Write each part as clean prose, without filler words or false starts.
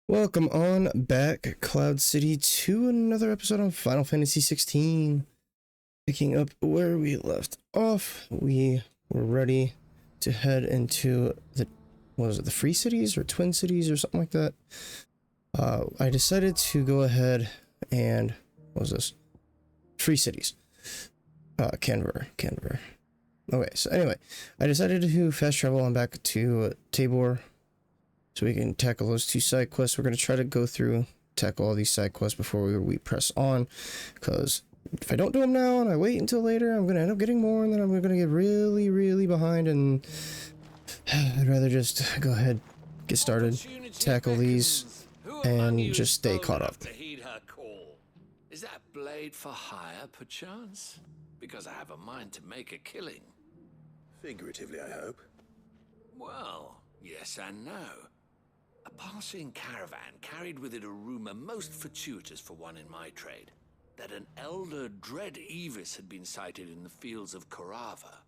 Welcome on back, Cloud City, to another episode on Final Fantasy XVI. Picking up where we left off, we were ready to head into the, what was it, the Free Cities or Twin Cities or something like that. I decided to go ahead and, what was this? Free Cities. Canberra. Okay, so anyway, I decided to fast travel on back to Tabor, so we can tackle those two side quests. We're going to try to go through, tackle all these side quests before we press on, because if I don't do them now and I wait until later, I'm going to end up getting more, and then I'm going to get really behind, and I'd rather just go ahead, get started, tackle these, and just stay caught up. To heed her call. Is that blade for hire, perchance? Because I have a mind to make a killing. Figuratively, I hope. Well, yes and no. A passing caravan carried with it a rumor most fortuitous for one in my trade, that an elder Dread Evis had been sighted in the fields of Corava.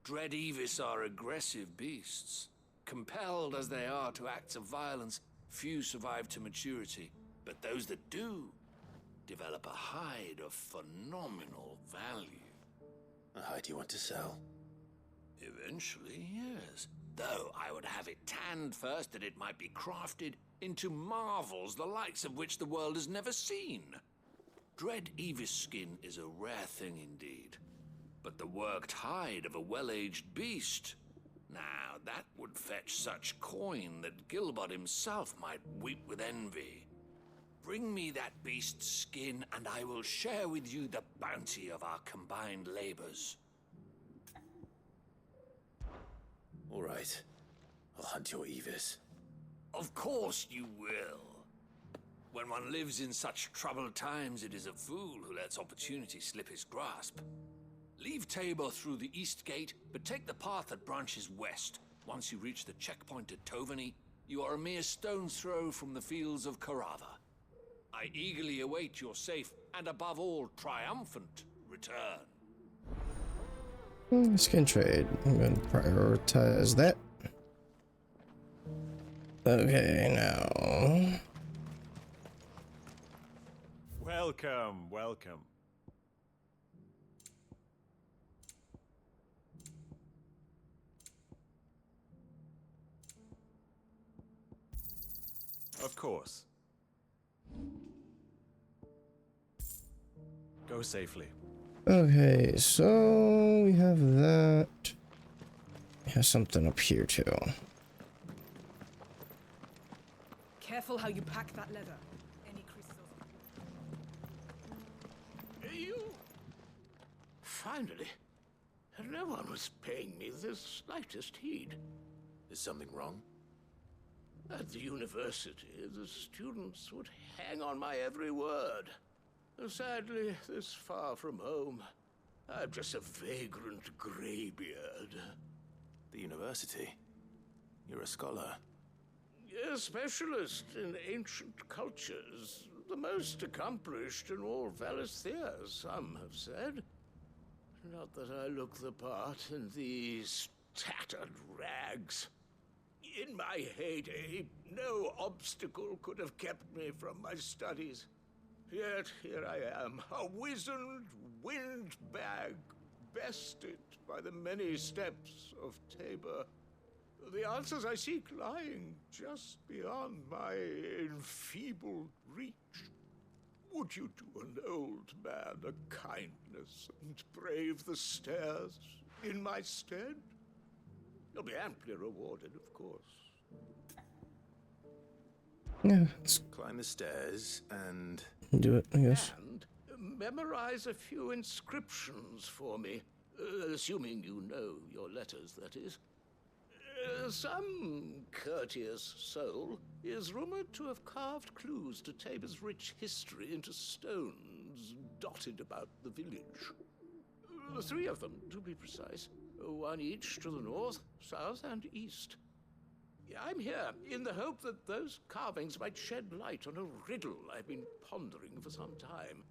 Dread Evis are aggressive beasts. Compelled as they are to acts of violence, few survive to maturity, but those that do develop a hide of phenomenal value. A hide you want to sell? Eventually, yes. Though I would have it tanned first that it might be crafted into marvels the likes of which the world has never seen. Dread Evis skin is a rare thing indeed. But the worked hide of a well-aged beast, now that would fetch such coin that Gilbert himself might weep with envy. Bring me that beast's skin and I will share with you the bounty of our combined labors. All right. I'll hunt your Evis. Of course you will. When one lives in such troubled times, it is a fool who lets opportunity slip his grasp. Leave Tabor through the east gate, but take the path that branches west. Once you reach the checkpoint at Tovany, you are a mere stone's throw from the fields of Corava. I eagerly await your safe, and above all, triumphant return. Skin trade. I'm going to prioritize that. Okay, now. Welcome. Of course. Go safely. Okay, so we have that. We have something up here too. Careful how you pack that leather. Any crystals? You? Finally. No one was paying me the slightest heed. Is something wrong? At the university, the students would hang on my every word. Sadly, this far from home, I'm just a vagrant greybeard. The university? You're a scholar. A specialist in ancient cultures. The most accomplished in all Valisthea, some have said. Not that I look the part in these tattered rags. In my heyday, no obstacle could have kept me from my studies. Yet here I am, a wizened windbag, bested by the many steps of Tabor. The answers I seek lying just beyond my enfeebled reach. Would you do an old man a kindness and brave the stairs in my stead? You'll be amply rewarded, of course. Yeah, Let's climb the stairs and... do it, I guess. And memorize a few inscriptions for me, assuming you know your letters, that is. Some courteous soul is rumored to have carved clues to Tabor's rich history into stones dotted about the village. 3 of them, to be precise. 1 each to the north, south, and east. I'm here in the hope that those carvings might shed light on a riddle I've been pondering for some time.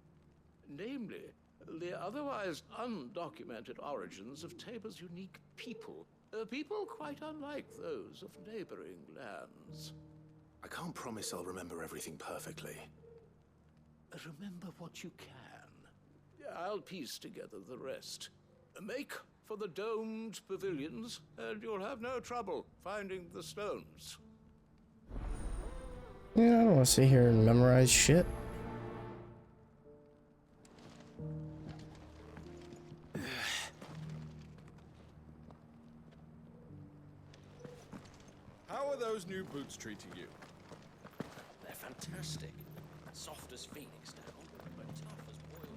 Namely, the otherwise undocumented origins of Tabor's unique people. People quite unlike those of neighboring lands. I can't promise I'll remember everything perfectly. Remember what you can. I'll piece together the rest. Make for the domed pavilions, and you'll have no trouble finding the stones. Yeah, I don't want to sit here and memorize shit. How are those new boots treating you? They're fantastic. Soft as phoenix down, but tough as boiled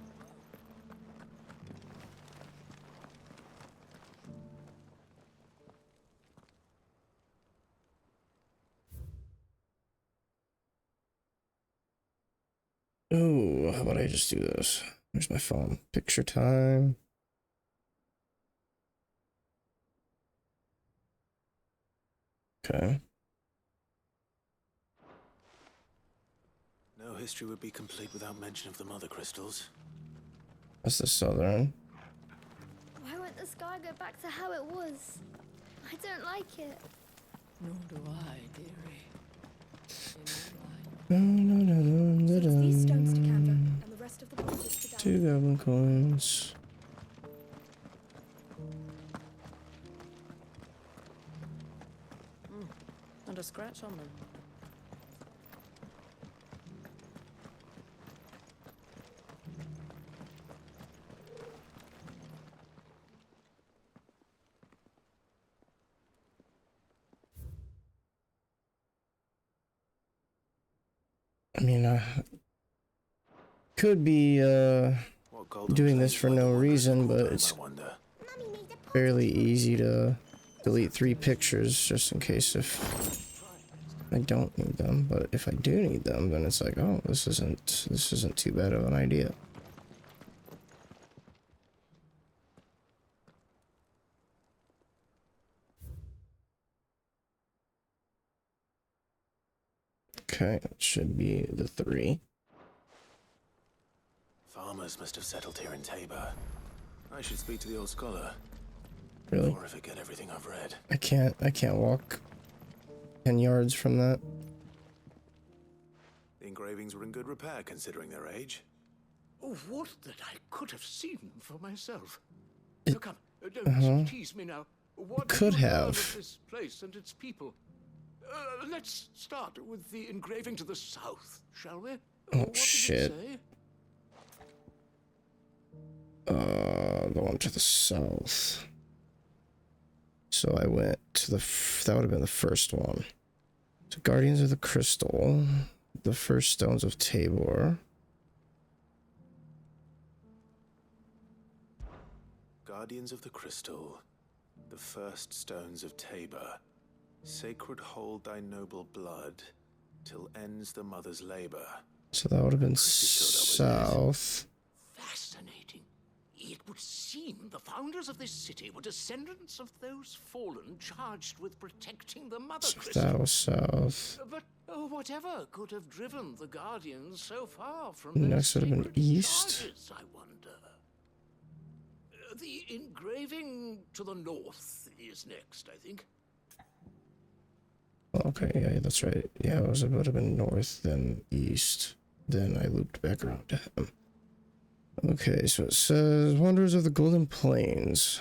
bone. Ooh, how about I just do this? Where's my phone? Picture time. Okay. No history would be complete without mention of the mother crystals. That's the southern. Why won't the sky go back to how it was? I don't like it. Nor do I, dearie. So it's these stones to canter, and the rest of the boxes to down. 2 goblin coins. And a scratch on them. I mean, I could be What golden doing this plates for like the no one reason, over but home, it's I wonder. fairly easy to delete 3 pictures just in case if I don't need them. But if I do need them, then it's like, oh, this isn't too bad of an idea. Okay, it should be the 3. Farmers must have settled here in Tabor. I should speak to the old scholar. Really? Before I forget everything I've read. I can't walk 10 yards from that. The engravings were in good repair considering their age. Oh, what that I could have seen for myself. It- So come, don't tease me now. What could did you learn have. of this place and its people? Let's start with the engraving to the south, shall we? What did shit. it say? The one to the south. So I went to that would have been the first one. So Guardians of the Crystal, the first stones of Tabor. Guardians of the Crystal, the first stones of Tabor. Sacred hold thy noble blood, till ends the mother's labor. So that would have been sure that south. Fascinating. It would seem the founders of this city were descendants of those fallen charged with protecting the mother So crystal. that was south. But whatever could have driven the Guardians so far from their Next would have been sacred east. charges, I wonder. The engraving to the north is next, I think. Okay, yeah, that's right. Yeah, it would have been north, then east. Then I looped back around to him. Okay, so it says Wonders of the Golden Plains.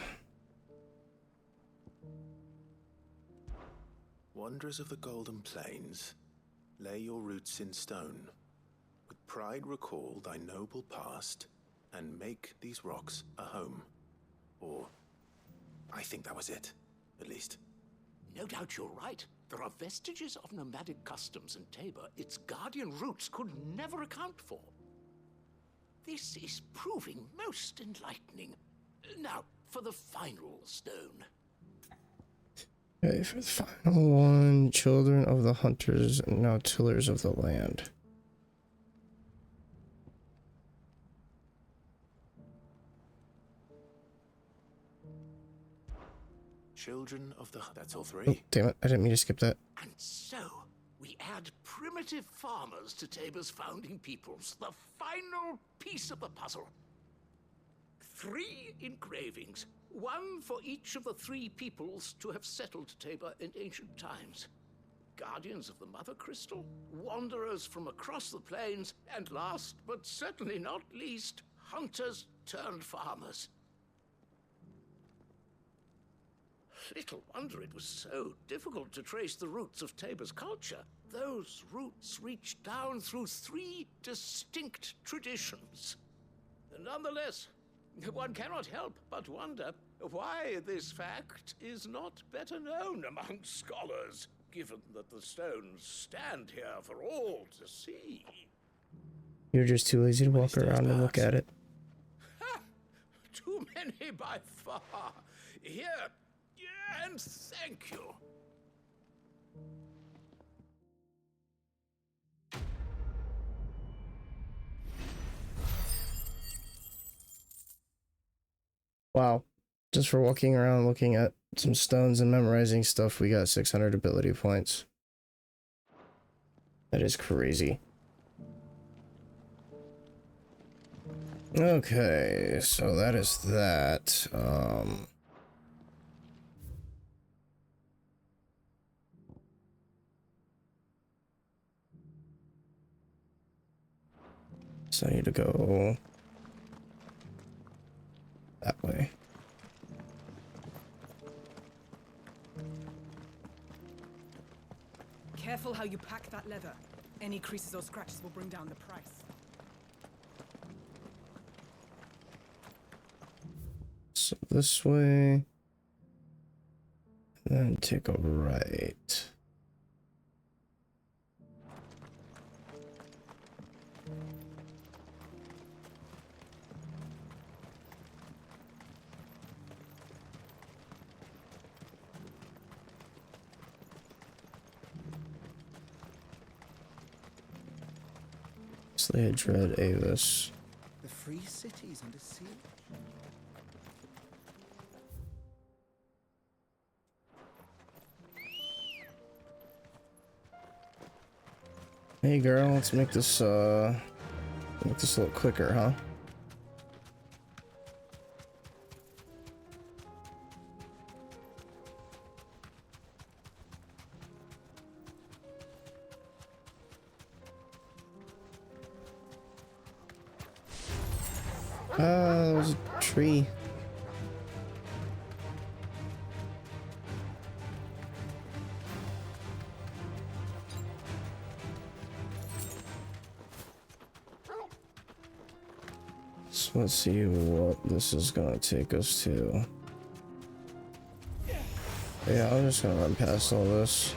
Wanderers of the Golden Plains, lay your roots in stone. With pride recall thy noble past, and make these rocks a home. Or, I think that was it, at least. No doubt you're right. There are vestiges of nomadic customs in Tabor its guardian roots could never account for. This is proving most enlightening. Now, for the final stone. Okay, for the final one, Children of the Hunters and now Tillers of the Land. Children of the... That's all Oh, 3. damn it, I didn't mean to skip that. And so, we add primitive farmers to Tabor's founding peoples, the final piece of the puzzle. 3 engravings, one for each of the 3 peoples to have settled Tabor in ancient times. guardians of the Mother Crystal, wanderers from across the plains, and last but certainly not least, hunters turned farmers. Little wonder it was so difficult to trace the roots of Tabor's culture. Those roots reach down through 3 distinct traditions. Nonetheless, one cannot help but wonder why this fact is not better known among scholars, given that the stones stand here for all to see. You're just too lazy to walk around and look at it. Ha! Too many by far. Here, and thank you. Wow. Just for walking around looking at some stones and memorizing stuff, we got 600 ability points. That is crazy. Okay, so that is that. So I need to go that way. Careful how you pack that leather. Any creases or scratches will bring down the price. So this way, and then take a right. Slay Dread Avis. The free city's under siege. Hey girl, let's make this a little quicker, huh? That was a tree. So let's see what this is gonna take us to. Yeah, I'm just gonna run past all this.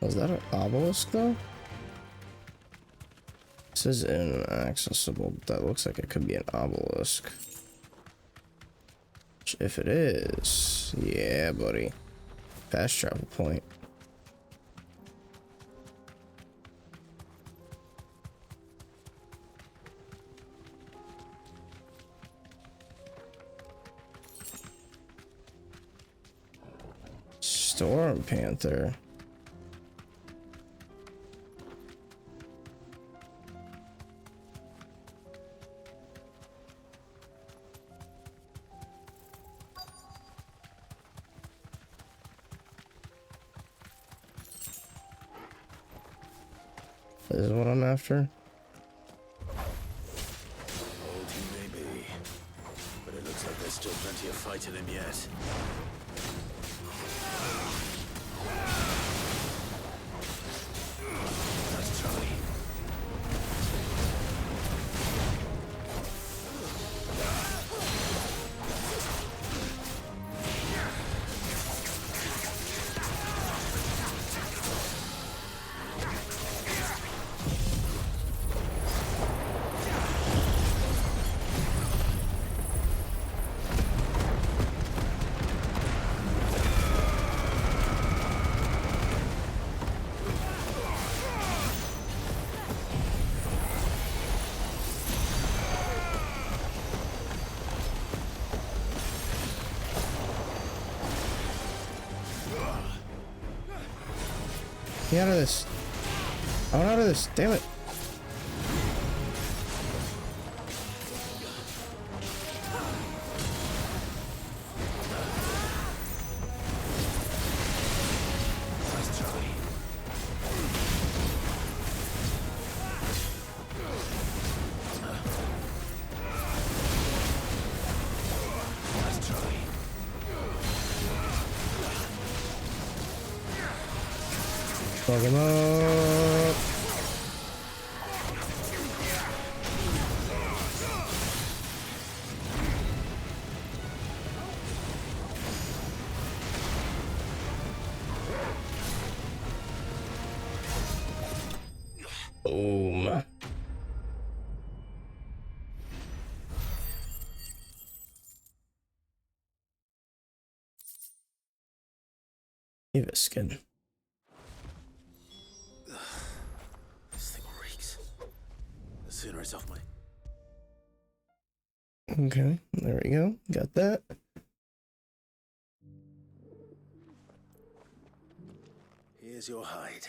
Was that an obelisk though? It says inaccessible, but that looks like it could be an obelisk. Which, if it is, yeah, buddy. Fast travel point. Storm Panther. This is what I'm after. Old he may be, but it looks like there's still plenty of fight in him yet. Nice try. Get out of this. I want out of this. Damn it. Fuck him up. Boom. Give a skin. This thing reeks. The sooner it's off my... Okay, there we go. Got that. Here's your hide,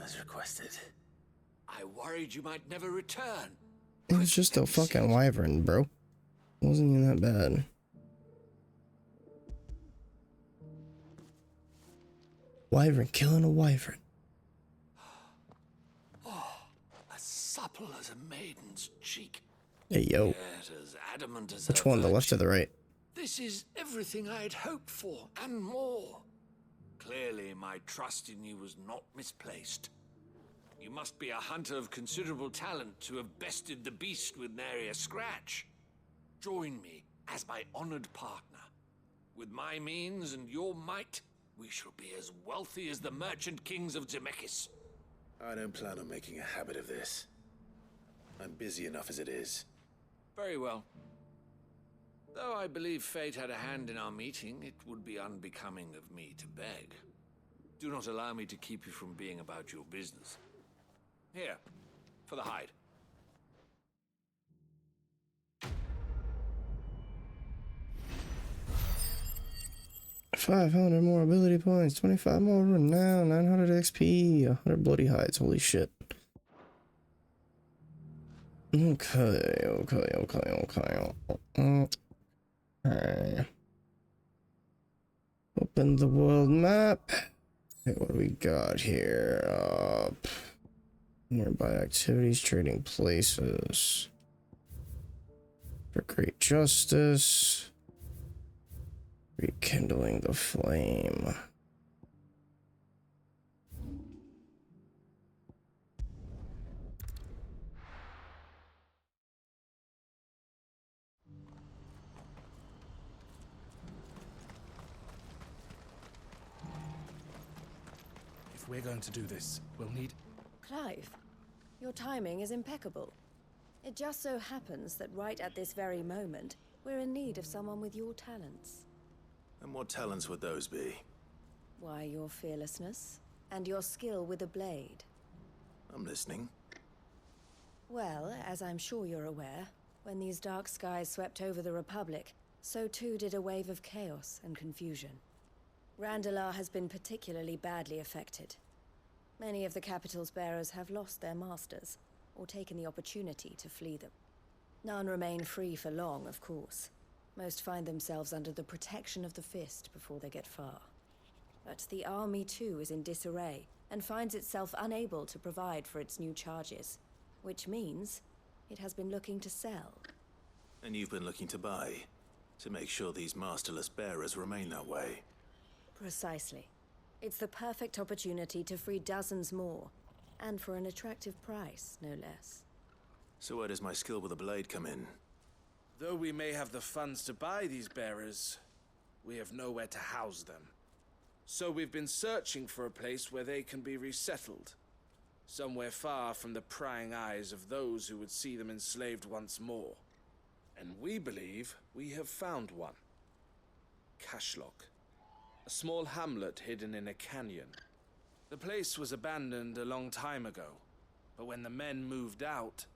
as requested. I worried you might never return. It was just a fucking wyvern, bro. Wasn't even that bad. Wyvern killing a wyvern. As supple as a maiden's cheek. Hey, yo. Yet as adamant as Which her one, the left or virtue. the right? This is everything I had hoped for, and more. Clearly, my trust in you was not misplaced. You must be a hunter of considerable talent to have bested the beast with nary a scratch. Join me as my honored partner. With my means and your might, we shall be as wealthy as the merchant kings of Zemeckis. I don't plan on making a habit of this. I'm busy enough as it is. Very well. Though I believe fate had a hand in our meeting, it would be unbecoming of me to beg. Do not allow me to keep you from being about your business. Here, for the hide. 500 more ability points, 25 more renown, 900 XP, 100 bloody hides. Holy shit. Okay. Open the world map. Okay, what do we got here? Nearby activities, trading places. For great justice. Rekindling the Flame. If we're going to do this, we'll need... Clive, your timing is impeccable. It just so happens that right at this very moment, we're in need of someone with your talents. And what talents would those be? Why, your fearlessness and your skill with a blade. I'm listening. Well, as I'm sure you're aware, when these dark skies swept over the Republic, so too did a wave of chaos and confusion. Randalar has been particularly badly affected. Many of the capital's bearers have lost their masters, or taken the opportunity to flee them. None remain free for long, of course. Most find themselves under the protection of the Fist before they get far. But the army too is in disarray, and finds itself unable to provide for its new charges. Which means it has been looking to sell. And you've been looking to buy, to make sure these masterless bearers remain that way. Precisely. It's the perfect opportunity to free dozens more, and for an attractive price, no less. So where does my skill with a blade come in? Though we may have the funds to buy these bearers, we have nowhere to house them. So we've been searching for a place where they can be resettled. Somewhere far from the prying eyes of those who would see them enslaved once more. And we believe we have found one. Cashlock. A small hamlet hidden in a canyon. The place was abandoned a long time ago, but when the men moved out,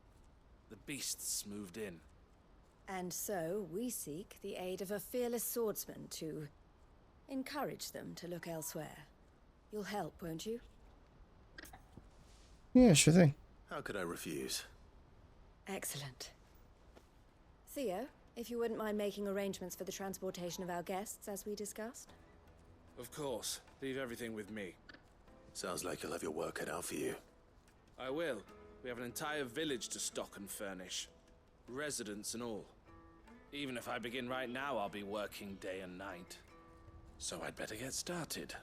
the beasts moved in. And so we seek the aid of a fearless swordsman to encourage them to look elsewhere. You'll help, won't you? Yeah, sure thing. How could I refuse? Excellent. Theo, if you wouldn't mind making arrangements for the transportation of our guests, as we discussed. Of course. Leave everything with me. Sounds like you'll have your work cut out for you. I will. We have an entire village to stock and furnish. Residents and all. Even if I begin right now, I'll be working day and night. So I'd better get started.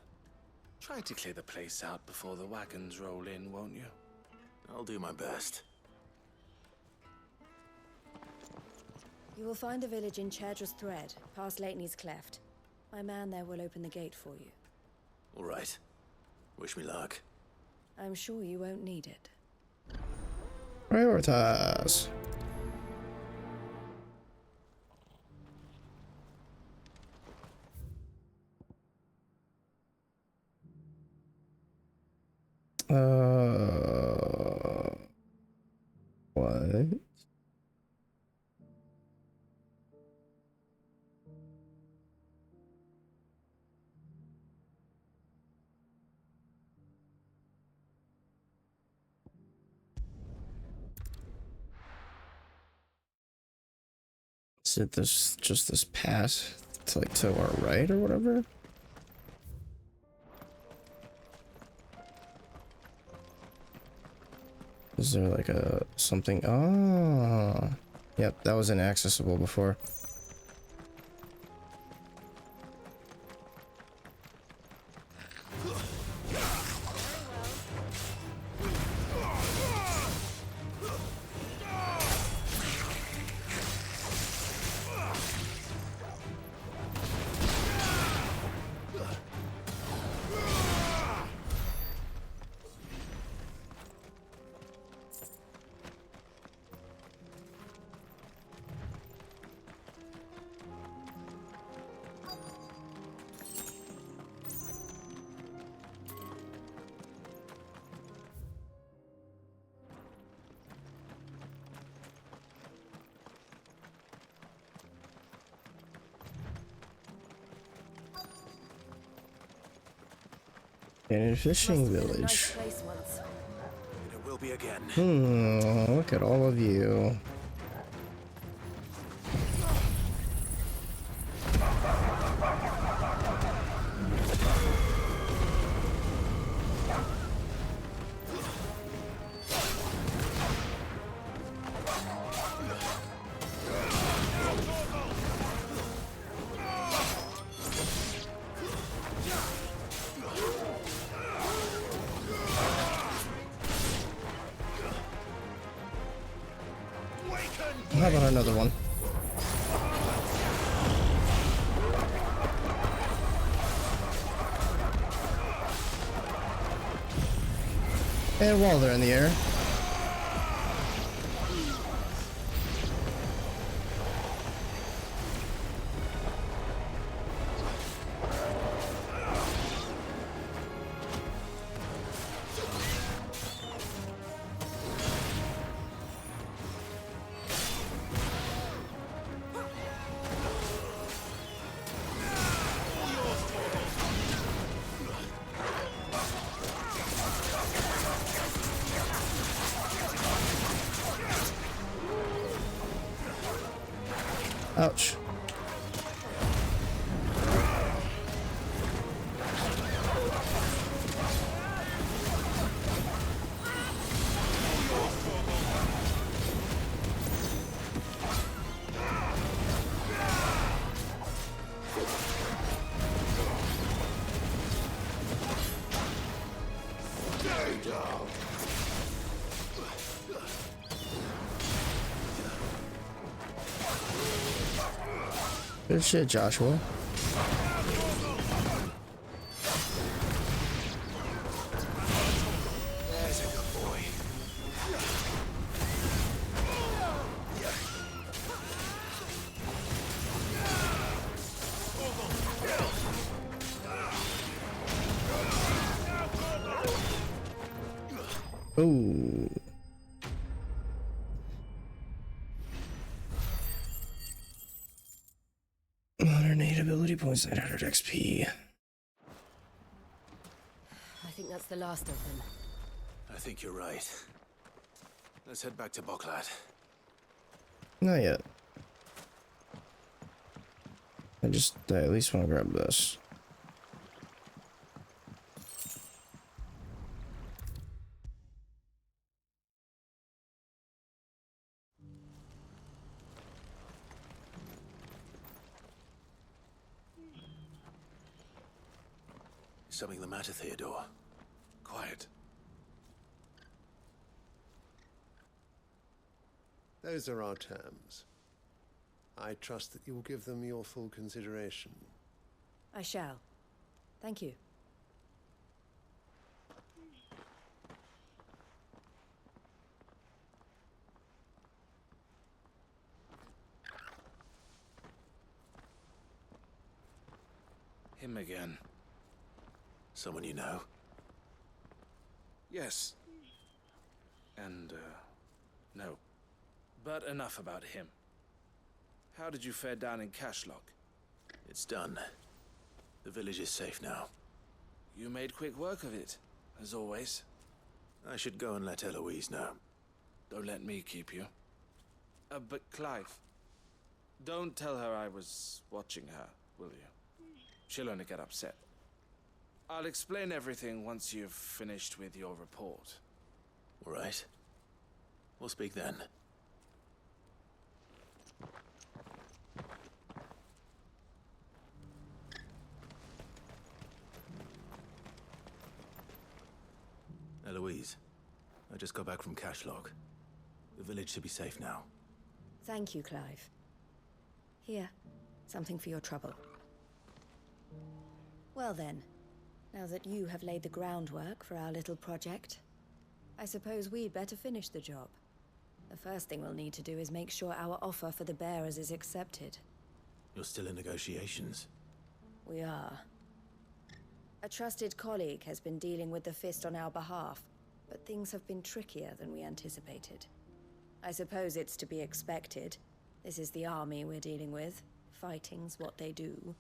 Try to clear the place out before the wagons roll in, won't you? I'll do my best. You will find a village in Chedra's Thread, past Lateney's Cleft. My man there will open the gate for you. All right. Wish me luck. I'm sure you won't need it. Prioritize. What? Is it this, just this path to like to our right or whatever? Is there like a something? Ah, yep, that was inaccessible before. In a fishing village. Nice place once. It will be again. Look at all of you. How about another one? And while they're in the air, ouch. Good shit, Joshua. There's a good boy. Ooh. Modern 8 ability points, 900 XP. I think that's the last of them. I think you're right. Let's head back to Blackout. Not yet. I at least want to grab this. Something the matter, Theodore? Quiet. Those are our terms. I trust that you will give them your full consideration. I shall. Thank you. Him again. Someone you know? Yes. And, no. But enough about him. How did you fare down in Cashlock? It's done. The village is safe now. You made quick work of it, as always. I should go and let Eloise know. Don't let me keep you. But Clive, don't tell her I was watching her, will you? She'll only get upset. I'll explain everything once you've finished with your report. All right. We'll speak then. Eloise, I just got back from Cashlock. The village should be safe now. Thank you, Clive. Here, something for your trouble. Well then, now that you have laid the groundwork for our little project, I suppose we'd better finish the job. The first thing we'll need to do is make sure our offer for the bearers is accepted. You're still in negotiations? We are. A trusted colleague has been dealing with the Fist on our behalf, but things have been trickier than we anticipated. I suppose it's to be expected. This is the army we're dealing with. Fighting's what they do.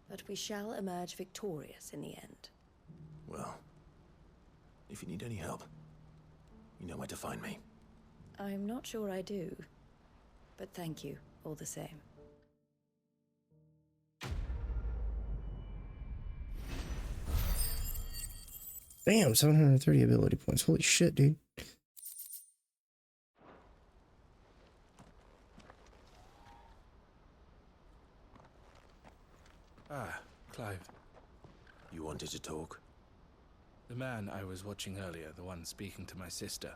But we shall emerge victorious in the end. Well, if you need any help, you know where to find me. I'm not sure I do, but thank you all the same. Damn, 730 ability points. Holy shit, dude. Ah, Clive. You wanted to talk? The man I was watching earlier, the one speaking to my sister.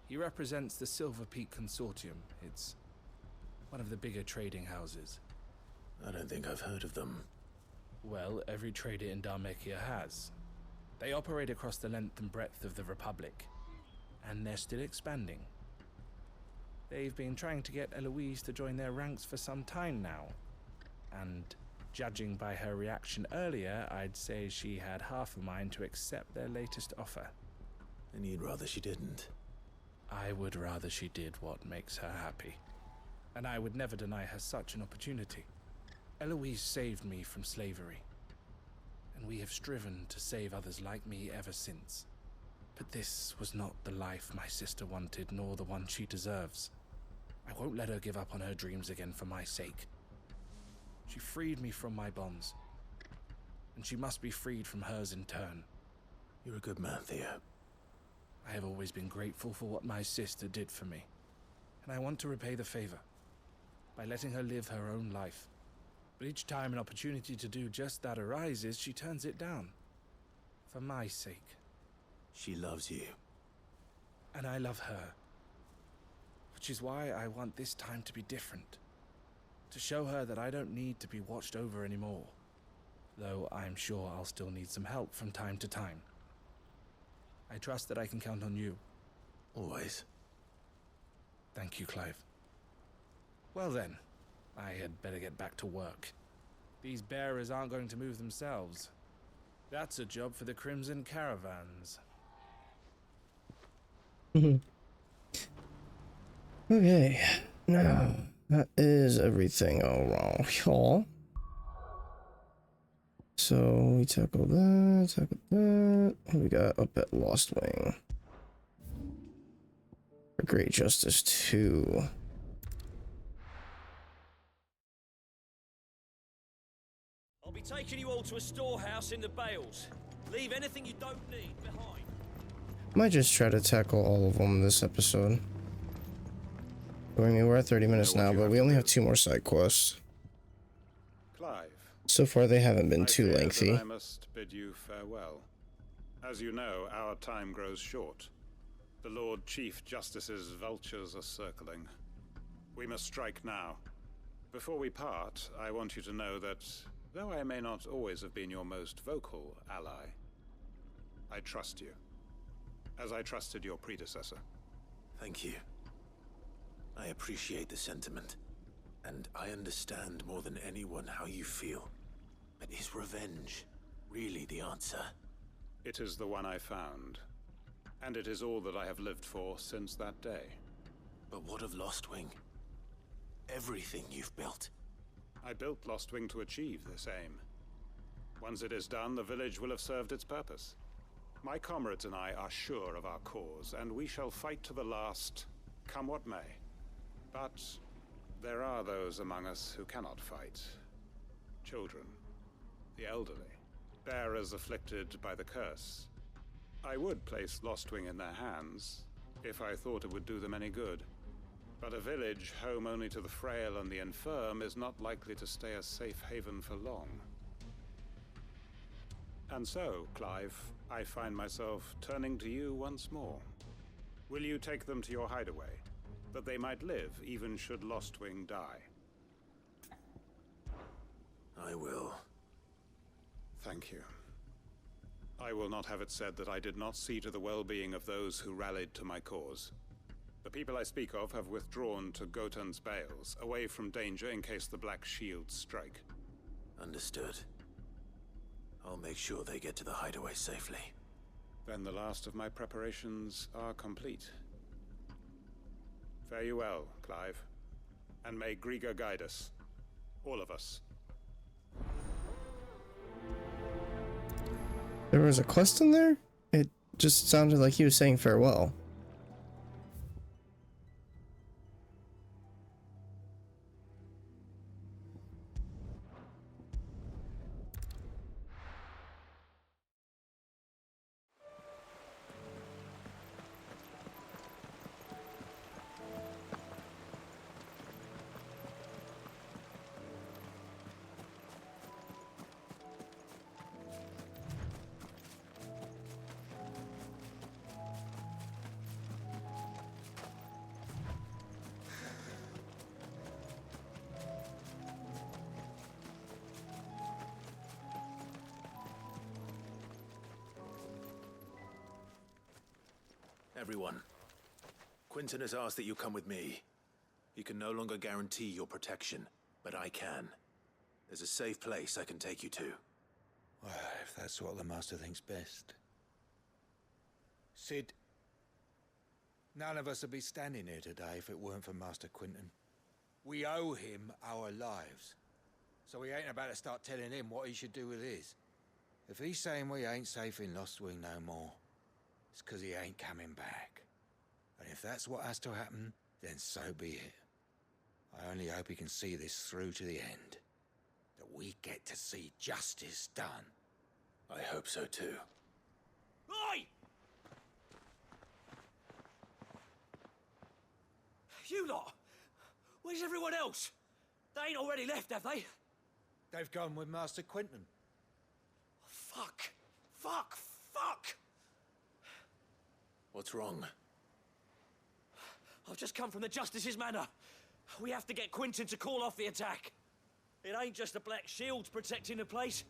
He represents the Silver Peak Consortium. It's one of the bigger trading houses. I don't think I've heard of them. Well, every trader in Dhalmekia has. They operate across the length and breadth of the Republic, and they're still expanding. They've been trying to get Eloise to join their ranks for some time now, and judging by her reaction earlier, I'd say she had half a mind to accept their latest offer. And you'd rather she didn't? I would rather she did what makes her happy, and I would never deny her such an opportunity. Eloise saved me from slavery, and we have striven to save others like me ever since. But this was not the life my sister wanted, nor the one she deserves. I won't let her give up on her dreams again for my sake. She freed me from my bonds, and she must be freed from hers in turn. You're a good man, Theo. I have always been grateful for what my sister did for me, and I want to repay the favor by letting her live her own life. But each time an opportunity to do just that arises, she turns it down. For my sake. She loves you. And I love her. Which is why I want this time to be different. To show her that I don't need to be watched over anymore. Though I'm sure I'll still need some help from time to time. I trust that I can count on you. Always. Thank you, Clive. Well then, I had better get back to work. These bearers aren't going to move themselves. That's a job for the Crimson Caravans. Okay, now that is everything around y'all. So we tackle that, tackle that. What we got up at Lost Wing? Great Justice 2. I'll be taking you all to a storehouse in the Bales. Leave anything you don't need behind. Might just try to tackle all of them this episode. I mean, we're at 30 minutes now, but we only have 2 more side quests. Clive. So far, they haven't been I too fear lengthy. that I must bid you farewell. As you know, our time grows short. The Lord Chief Justice's vultures are circling. We must strike now. Before we part, I want you to know that, though I may not always have been your most vocal ally, I trust you, as I trusted your predecessor. Thank you. I appreciate the sentiment, and I understand more than anyone how you feel. But is revenge really the answer? It is the one I found, and it is all that I have lived for since that day. But what of Lostwing? Everything you've built. I built Lostwing to achieve this aim. Once it is done, the village will have served its purpose. My comrades and I are sure of our cause, and we shall fight to the last, come what may. But there are those among us who cannot fight. Children, the elderly, bearers afflicted by the curse. I would place Lostwing in their hands, if I thought it would do them any good. But a village home only to the frail and the infirm is not likely to stay a safe haven for long. And so, Clive, I find myself turning to you once more. Will you take them to your hideaway, that they might live even should Lostwing die? I will. Thank you. I will not have it said that I did not see to the well-being of those who rallied to my cause. The people I speak of have withdrawn to Gotan's Bales, away from danger in case the Black Shields strike. Understood. I'll make sure they get to the hideaway safely. Then the last of my preparations are complete. Fare you well, Clive. And may Griga guide us. All of us. There was a quest in there? It just sounded like he was saying farewell. Everyone, Quinton has asked that you come with me. He can no longer guarantee your protection, but I can. There's a safe place I can take you to. Well, if that's what the Master thinks best. Sid, none of us would be standing here today if it weren't for Master Quinton. We owe him our lives. So we ain't about to start telling him what he should do with his. If he's saying we ain't safe in Lostwing no more, it's 'cause he ain't coming back. And if that's what has to happen, then so be it. I only hope he can see this through to the end. That we get to see justice done. I hope so too. Oi! You lot! Where's everyone else? They ain't already left, have they? They've gone with Master Quinton. Fuck! Fuck! Fuck! What's wrong? I've just come from the Justice's manor. We have to get Quinton to call off the attack. It ain't just the Black Shields protecting the place.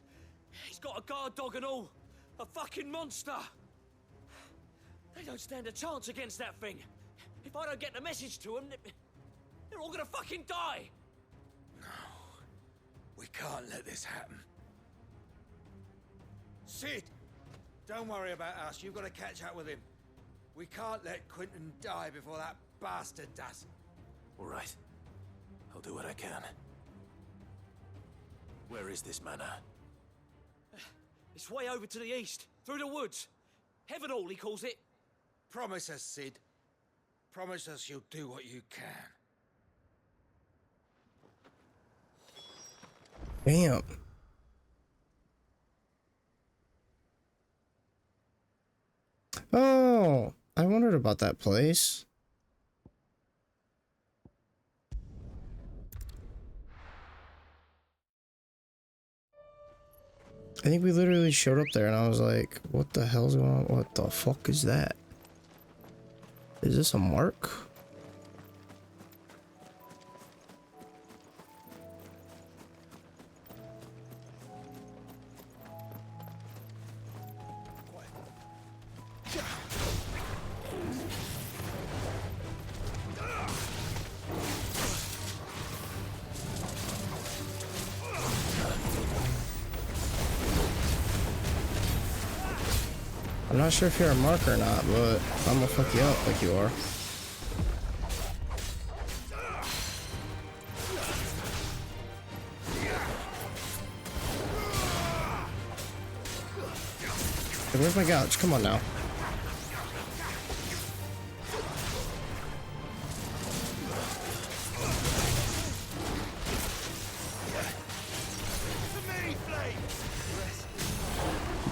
He's got a guard dog and all. A fucking monster. They don't stand a chance against that thing. If I don't get the message to them, they're all gonna fucking die. No. We can't let this happen. Sid! Don't worry about us. You've got to catch up with him. We can't let Quinton die before that bastard does. All right. I'll do what I can. Where is this manor? It's way over to the east, through the woods. Heaven Hall, he calls it. Promise us, Sid. Promise us you'll do what you can. Damn. Oh, I wondered about that place. I think we literally showed up there and I was like, what the hell's going on? What the fuck is that? Is this a mark? I'm not sure if you're a mark or not, but I'm gonna fuck you up like you are. Hey, where's my gouge? Come on now.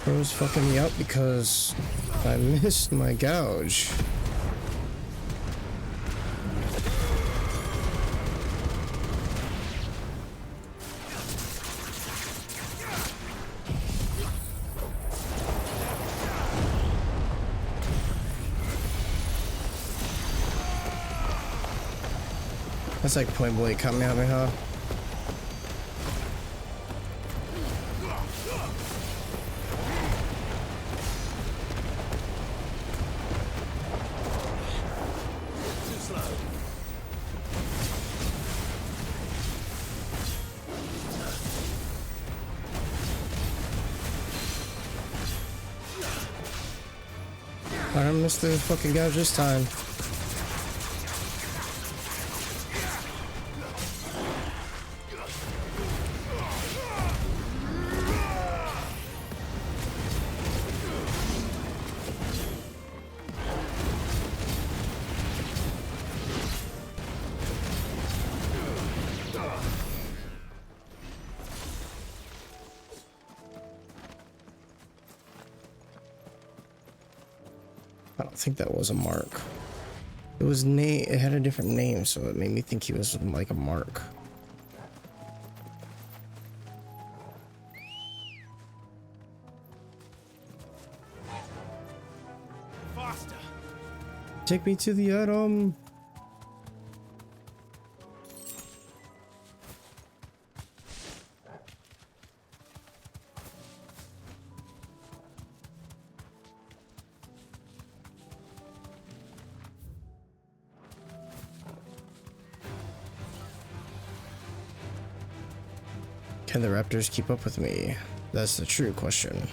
Bro's fucking me up because I missed my gouge. That's like point blank coming at me, huh? I missed the fucking gouge this time. I don't think that was a mark. It was it had a different name, so it made me think he was like a mark. Faster. Take me to the item. Can the raptors keep up with me? That's the true question.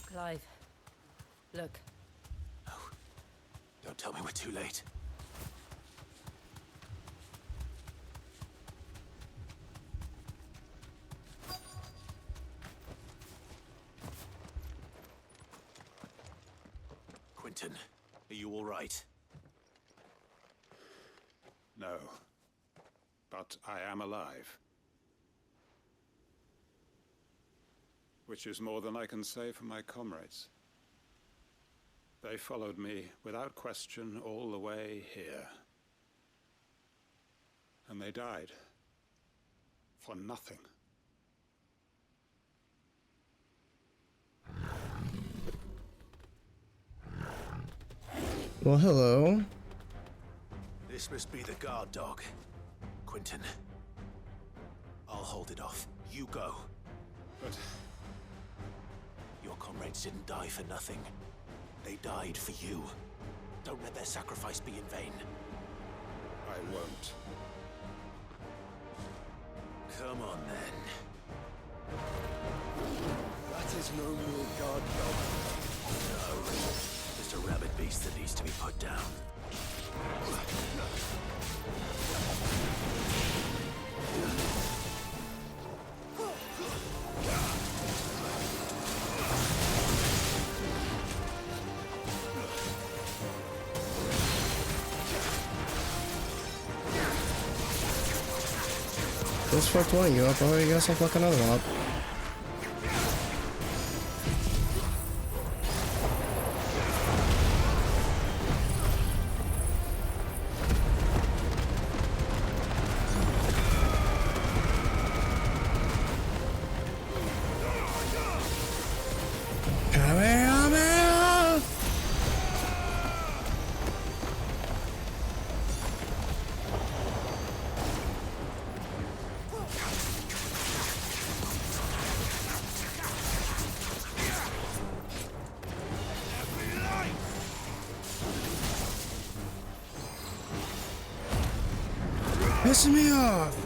Clive, look. No. Don't tell me we're too late. Quentin, are you all right? No. But I am alive. Which is more than I can say for my comrades. They followed me without question all the way here. And they died. For nothing. Well, hello. This must be the guard dog. Quentin. I'll hold it off. You go. But your comrades didn't die for nothing. They died for you. Don't let their sacrifice be in vain. I won't. Come on, then. That is no mere guard dog. No. Just a rabid beast that needs to be put down. This fucked one of you up. I already guess I'll fuck another one up. Pissing me off.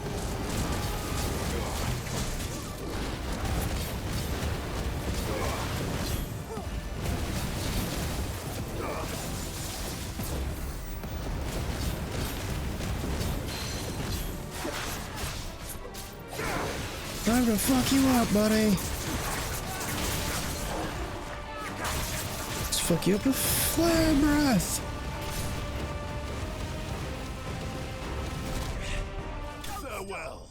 Time to fuck you up, buddy. Let's fuck you up with flare breath. Farewell.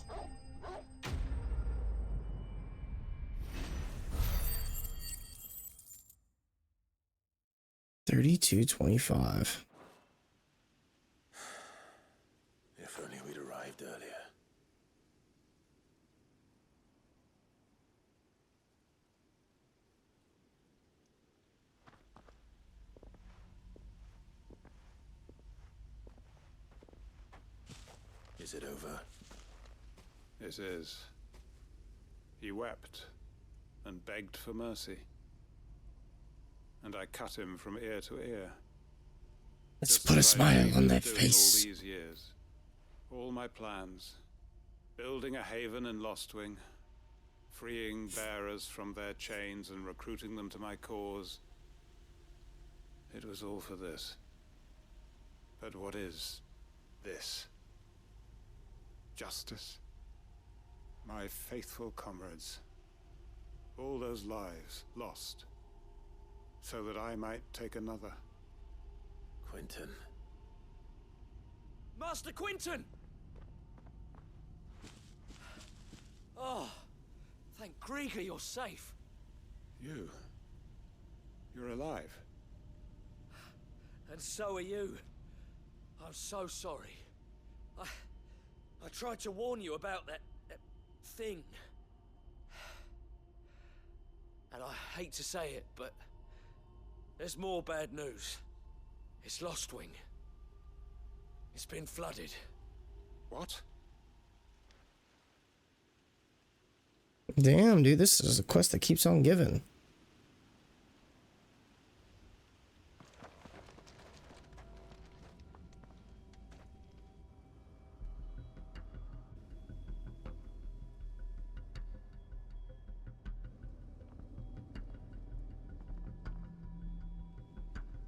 3225. If only we'd arrived earlier. Is it over? It is. He wept and begged for mercy. And I cut him from ear to ear. Let's Just put a as I've smile been on their doing face. All these years, all my plans, building a haven in Lostwing, freeing bearers from their chains and recruiting them to my cause. It was all for this. But what is this? Justice? My faithful comrades. All those lives lost, so that I might take another. Quentin. Master Quentin! Oh, thank Grieger you're safe. You're alive. And so are you. I'm so sorry. I tried to warn you about that thing. And I hate to say it, but there's more bad news. It's Lostwing. It's been flooded. What? Damn, dude, this is a quest that keeps on giving.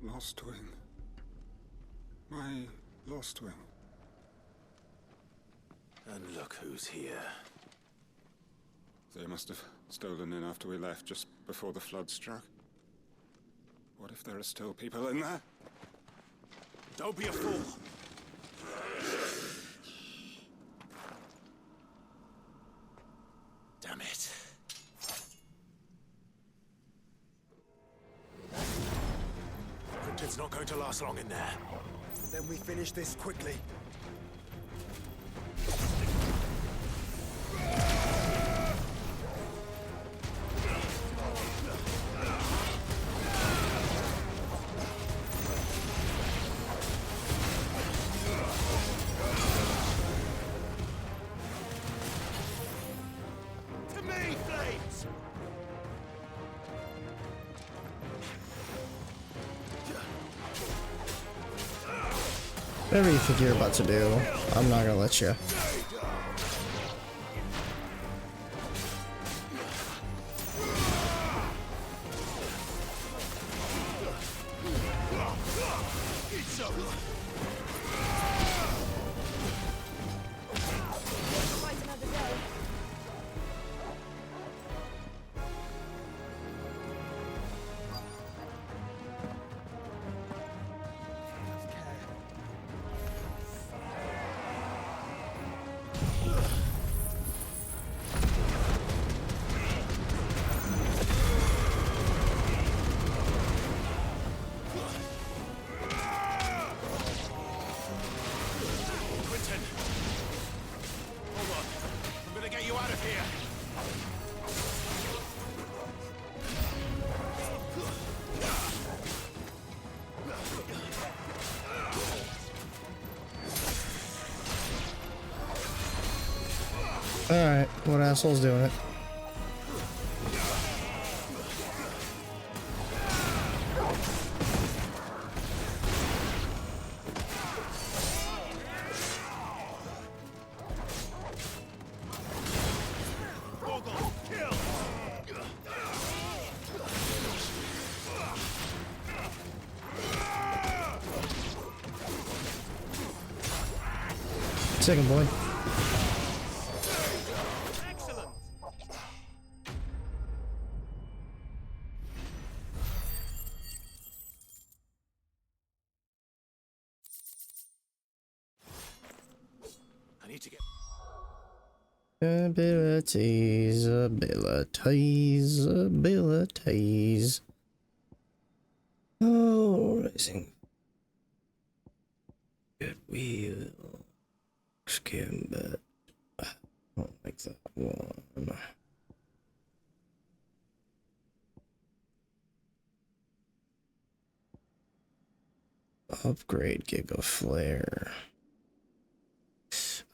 Lostwing. My Lostwing. And look who's here. They must have stolen in after we left, just before the flood struck. What if there are still people in there? Don't be a fool. Damn it. Quentin's not going to last long in there. Then we finish this quickly. To me, flames! Whatever you think you're about to do, I'm not gonna let you. Alright, what asshole's doing it? second, boy. Excellent. I need to get... Abilities, abilities, abilities. Oh, rising. Good wheel. Skin, but I don't like that one. Upgrade Giga Flare.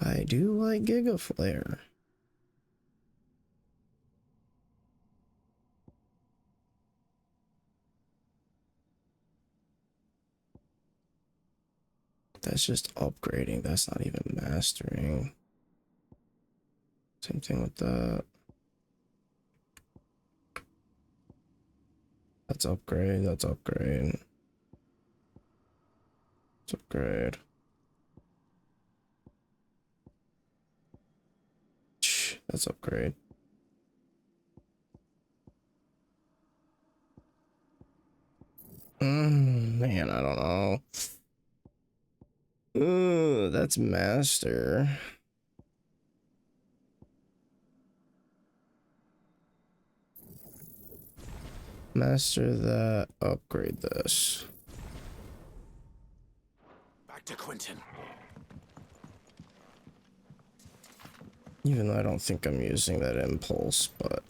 I do like Giga Flare. That's just upgrading. That's not even mastering. Same thing with that. That's upgrade. That's upgrade. That's upgrade. That's upgrade. Man, I don't know. Ooh, that's master. Master that, upgrade this. Back to Quentin. Even though I don't think I'm using that impulse, but...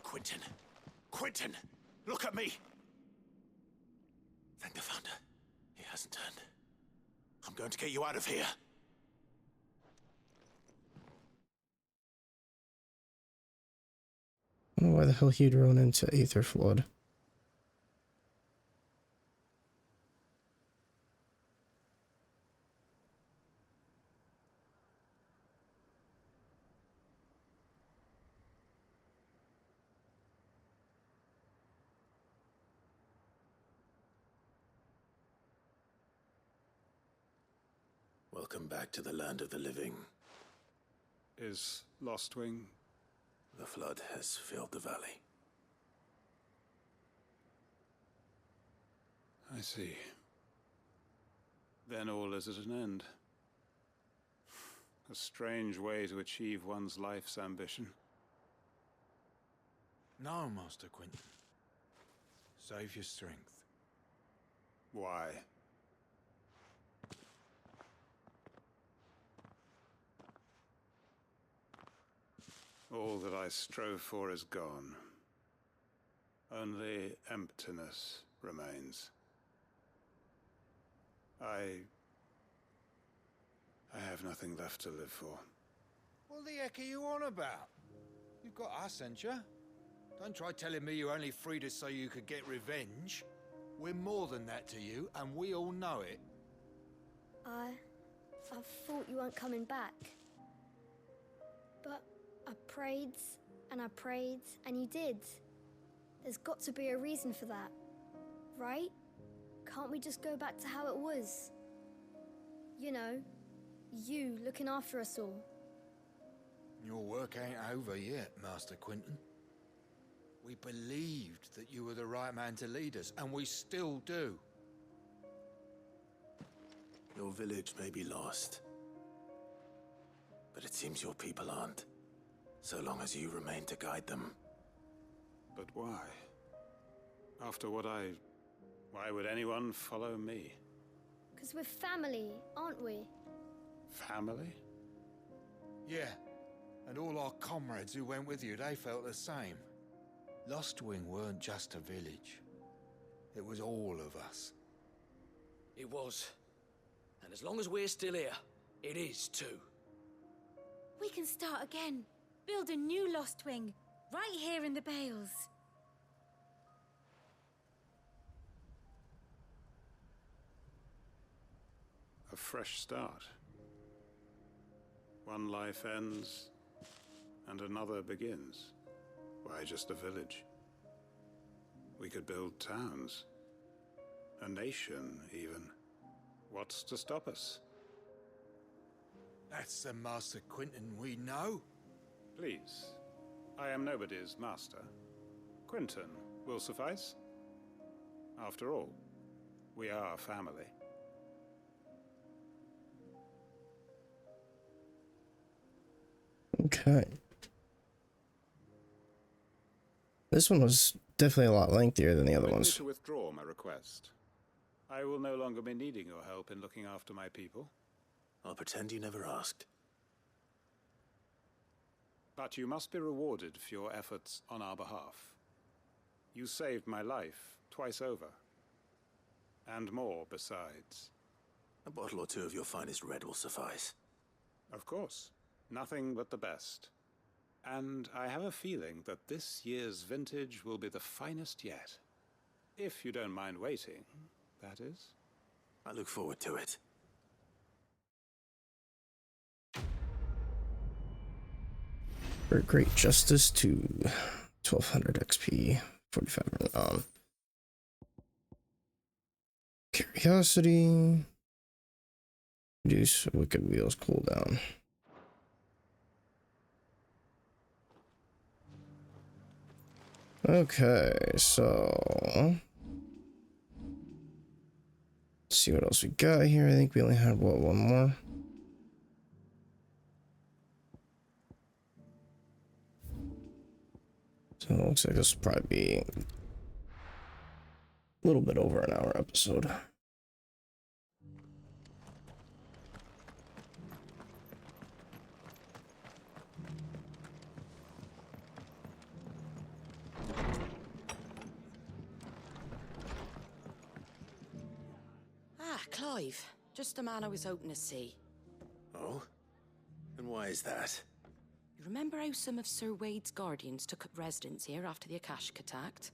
Quentin! Quentin! Look at me! Thank the Thunder. He hasn't turned. I'm going to get you out of here. I don't know why the hell he'd run into Aether Flood. Welcome back to the land of the living. Is Lostwing? The flood has filled the valley. I see. Then all is at an end. A strange way to achieve one's life's ambition. No, Master Quentin. Save your strength. Why? All that I strove for is gone. Only emptiness remains. I have nothing left to live for. What the heck are you on about? You've got us, ain't you? Don't try telling me you only freed us so you could get revenge. We're more than that to you, and we all know it. I thought you weren't coming back. But I prayed, and you did. There's got to be a reason for that, right? Can't we just go back to how it was? You know, you looking after us all. Your work ain't over yet, Master Quentin. We believed that you were the right man to lead us, and we still do. Your village may be lost, but it seems your people aren't, so long as you remain to guide them. But why? After what why would anyone follow me? 'Cause we're family, aren't we? Family? Yeah, and all our comrades who went with you, they felt the same. Lostwing weren't just a village. It was all of us. It was. And as long as we're still here, it is too. We can start again. Build a new Lostwing, right here in the Bales. A fresh start. One life ends, and another begins. Why just a village? We could build towns. A nation, even. What's to stop us? That's the Master Quinton we know. Please. I am nobody's master. Quinton will suffice. After all, we are family. Okay. This one was definitely a lot lengthier than the other Permit me ones. to withdraw my request. I will no longer be needing your help in looking after my people. I'll pretend you never asked. But you must be rewarded for your efforts on our behalf. You saved my life twice over. And more besides. A bottle or two of your finest red will suffice. Of course. Nothing but the best. And I have a feeling that this year's vintage will be the finest yet. If you don't mind waiting, that is. I look forward to it. For great justice to 1200 XP, 45 on. Curiosity. Reduce Wicked Wheel's cooldown. Okay, so let's see what else we got here. I think we only had what, one more. So it looks like this will probably be a little bit over an hour episode. Ah, Clive. Just the man I was hoping to see. Oh? And why is that? You remember how some of Sir Wade's guardians took up residence here after the Akashic attacked?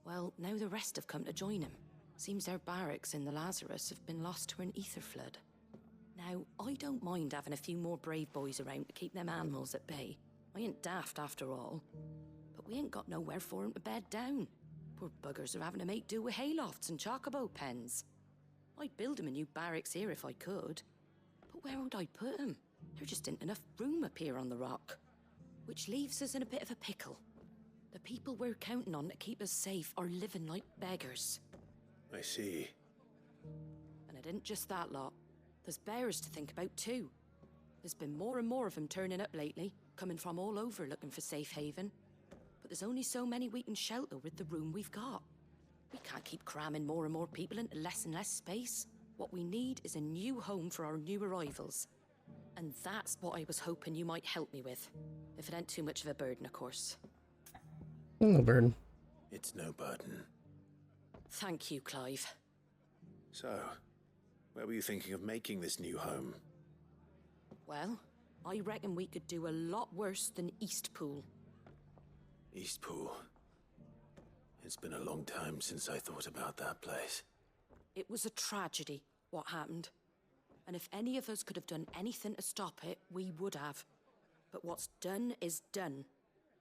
Well, now the rest have come to join him. Seems their barracks in the Lazarus have been lost to an aether flood. Now, I don't mind having a few more brave boys around to keep them animals at bay. I ain't daft after all. But we ain't got nowhere for 'em to bed down. Poor buggers are having to make do with haylofts and chocobo pens. I'd build 'em a new barracks here if I could. But where would I put 'em? There just ain't enough room up here on the rock. Which leaves us in a bit of a pickle. The people we're counting on to keep us safe are living like beggars. I see. And it ain't just that lot. There's bears to think about too. There's been more and more of them turning up lately, coming from all over looking for safe haven. But there's only so many we can shelter with the room we've got. We can't keep cramming more and more people into less and less space. What we need is a new home for our new arrivals. And that's what I was hoping you might help me with. If it ain't too much of a burden, of course. No burden. It's no burden. Thank you, Clive. So, where were you thinking of making this new home? Well, I reckon we could do a lot worse than Eastpool. Eastpool. It's been a long time since I thought about that place. It was a tragedy, what happened. And if any of us could have done anything to stop it, we would have. But what's done is done.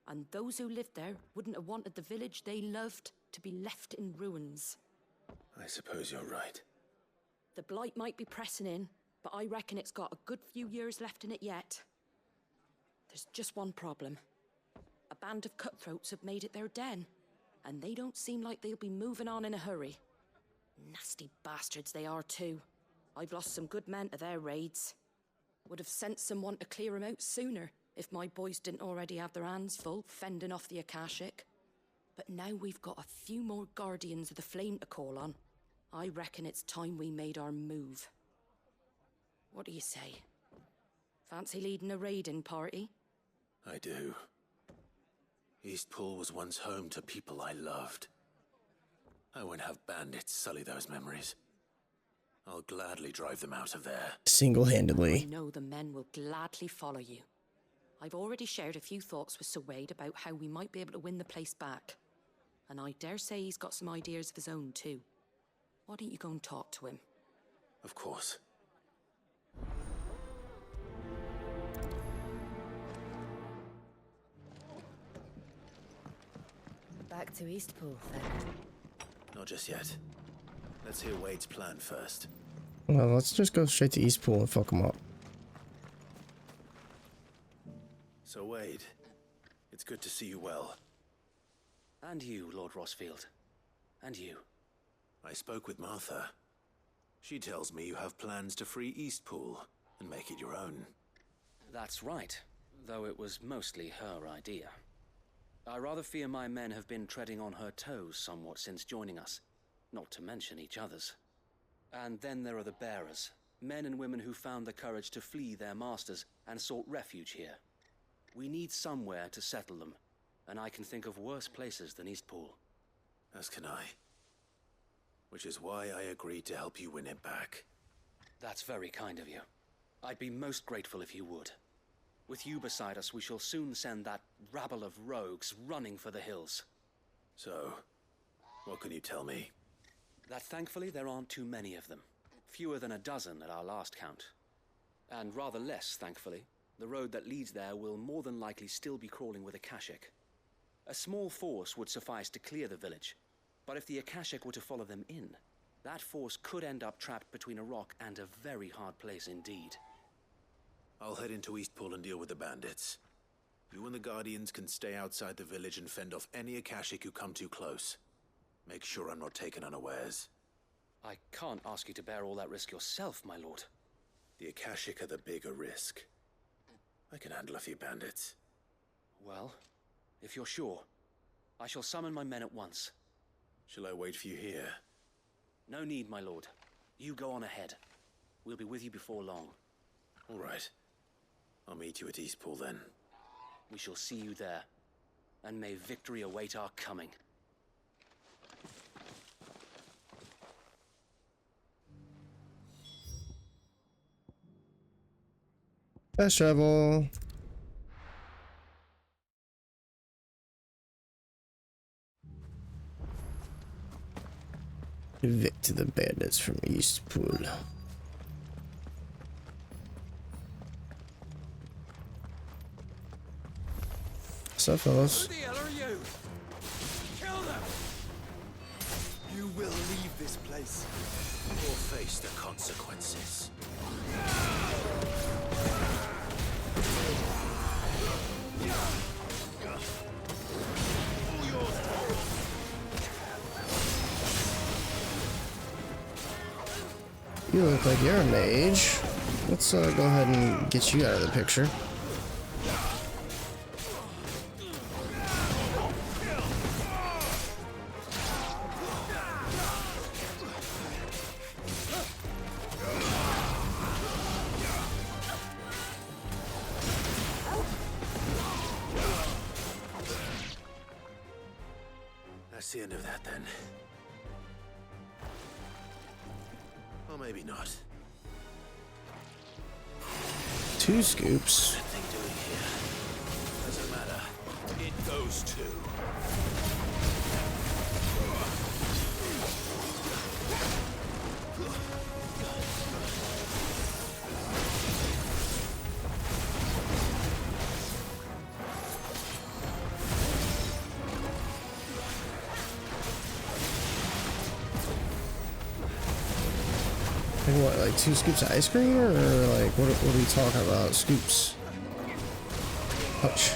And those who lived there wouldn't have wanted the village they loved to be left in ruins. I suppose you're right. The blight might be pressing in, but I reckon it's got a good few years left in it yet. There's just one problem. A band of cutthroats have made it their den, and they don't seem like they'll be moving on in a hurry. Nasty bastards they are too. I've lost some good men to their raids. Would have sent someone to clear them out sooner if my boys didn't already have their hands full fending off the Akashic. But now we've got a few more guardians of the flame to call on. I reckon it's time we made our move. What do you say? Fancy leading a raiding party? I do. Eastpool was once home to people I loved. I won't have bandits sully those memories. I'll gladly drive them out of there. Single-handedly. I know the men will gladly follow you. I've already shared a few thoughts with Sir Wade about how we might be able to win the place back. And I dare say he's got some ideas of his own too. Why don't you go and talk to him? Of course. Back to Eastpool, then. Not just yet. Let's hear Wade's plan first. Well, let's just go straight to Eastpool and fuck him up. So Wade, it's good to see you well. And you, Lord Rossfield. And you. I spoke with Martha. She tells me you have plans to free Eastpool and make it your own. That's right, though it was mostly her idea. I rather fear my men have been treading on her toes somewhat since joining us, not to mention each other's. And then there are the bearers, men and women who found the courage to flee their masters and sought refuge here. We need somewhere to settle them, and I can think of worse places than Eastpool. As can I. Which is why I agreed to help you win it back. That's very kind of you. I'd be most grateful if you would. With you beside us, we shall soon send that rabble of rogues running for the hills. So, what can you tell me? That thankfully there aren't too many of them. Fewer than a dozen at our last count. And rather less, thankfully, the road that leads there will more than likely still be crawling with Akashic. A small force would suffice to clear the village, but if the Akashic were to follow them in, that force could end up trapped between a rock and a very hard place indeed. I'll head into Eastpool and deal with the bandits. You and the Guardians can stay outside the village and fend off any Akashic who come too close. Make sure I'm not taken unawares. I can't ask you to bear all that risk yourself, my lord. The Akashic are the bigger risk. I can handle a few bandits. Well, if you're sure, I shall summon my men at once. Shall I wait for you here? No need, my lord. You go on ahead. We'll be with you before long. All right. I'll meet you at Eastpool then. We shall see you there. And may victory await our coming. Fast travel. Evict the bandits from Eastpool. What's up, fellas? Who the hell are you? Kill them! You will leave this place. Or face the consequences. You look like you're a mage. Let's go ahead and get you out of the picture. That's the end of that then. Or maybe not. 2 scoops. Nothing doing here. Doesn't matter. It goes too. Like what, like 2 scoops of ice cream, or like what are we talking about? Scoops. Ouch.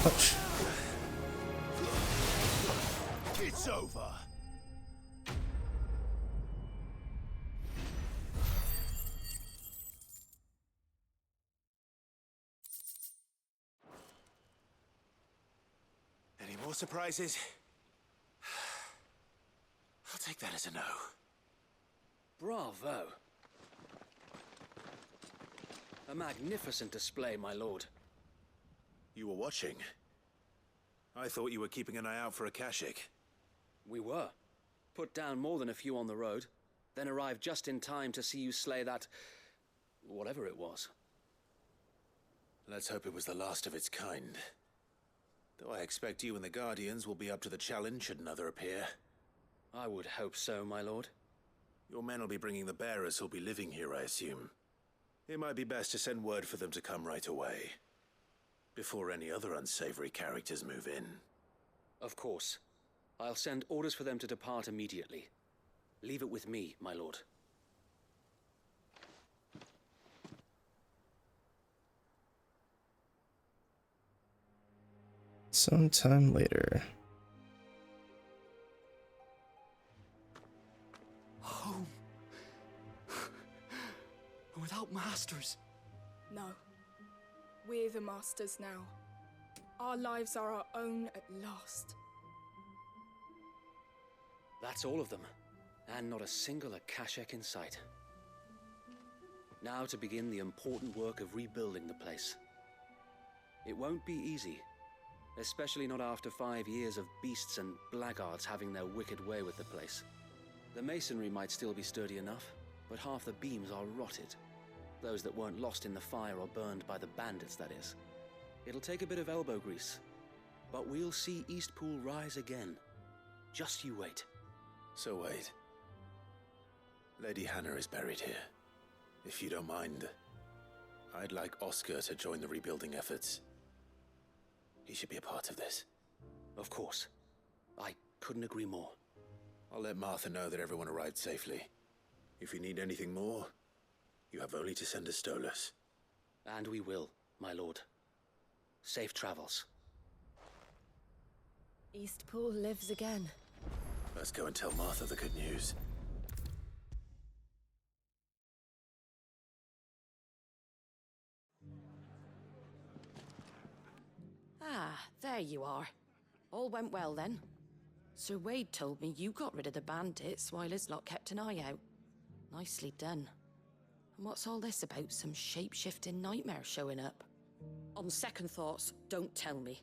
Ouch. It's over. Any more surprises? I'll take that as a no. Bravo. A magnificent display, my lord. You were watching? I thought you were keeping an eye out for a Kashik. We were. Put down more than a few on the road, then arrived just in time to see you slay that... whatever it was. Let's hope it was the last of its kind. Though I expect you and the Guardians will be up to the challenge should another appear. I would hope so, my lord. Your men will be bringing the bearers who'll be living here, I assume. It might be best to send word for them to come right away, before any other unsavory characters move in. Of course. I'll send orders for them to depart immediately. Leave it with me, my lord. Sometime later. Home. Without masters. No. We're the masters now. Our lives are our own at last. That's all of them, and not a single Akashek in sight. Now to begin the important work of rebuilding the place. It won't be easy, especially not after 5 years of beasts and blackguards having their wicked way with the place. The masonry might still be sturdy enough, but half the beams are rotted. Those that weren't lost in the fire or burned by the bandits, that is. It'll take a bit of elbow grease, but we'll see Eastpool rise again. Just you wait. So wait. Lady Hannah is buried here. If you don't mind, I'd like Oscar to join the rebuilding efforts. He should be a part of this. Of course. I couldn't agree more. I'll let Martha know that everyone arrived safely. If you need anything more, you have only to send a Stolas. And we will, my lord. Safe travels. Eastpool lives again. Let's go and tell Martha the good news. Ah, there you are. All went well then. Sir Wade told me you got rid of the bandits while his lot kept an eye out. Nicely done. And what's all this about some shape-shifting nightmare showing up? On second thoughts, don't tell me.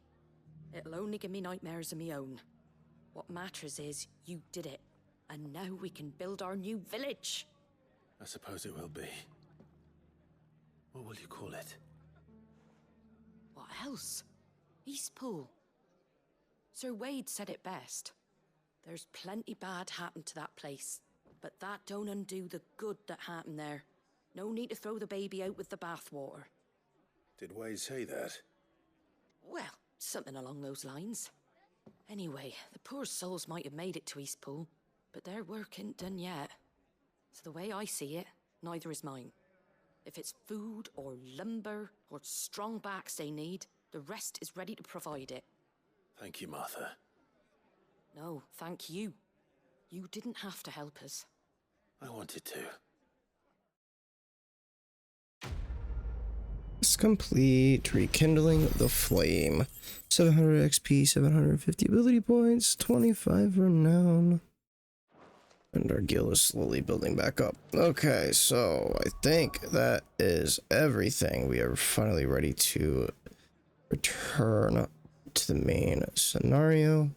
It'll only give me nightmares of me own. What matters is you did it, and now we can build our new village. I suppose it will be. What will you call it? What else? Eastpool. Sir Wade said it best. There's plenty bad happened to that place, but that don't undo the good that happened there. No need to throw the baby out with the bathwater. Did Wade say that? Well, something along those lines. Anyway, the poor souls might have made it to Eastpool, but their work ain't done yet. So the way I see it, neither is mine. If it's food or lumber or strong backs they need, the rest is ready to provide it. Thank you, Martha. No, thank you. You didn't have to help us. I wanted to. It's complete. Rekindling the Flame. 700 XP, 750 ability points, 25 renown. And our guild is slowly building back up. Okay, so I think that is everything. We are finally ready to return to the main scenario.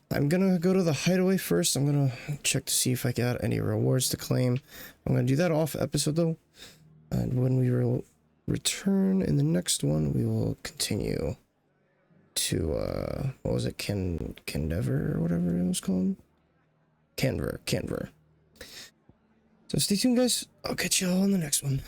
I'm gonna go to the hideaway first. I'm gonna check to see if I got any rewards to claim. I'm gonna do that off episode though. And when we return in the next one, we will continue to, what was it, Kendever or whatever it was called? Canver. So stay tuned, guys. I'll catch you all in the next one.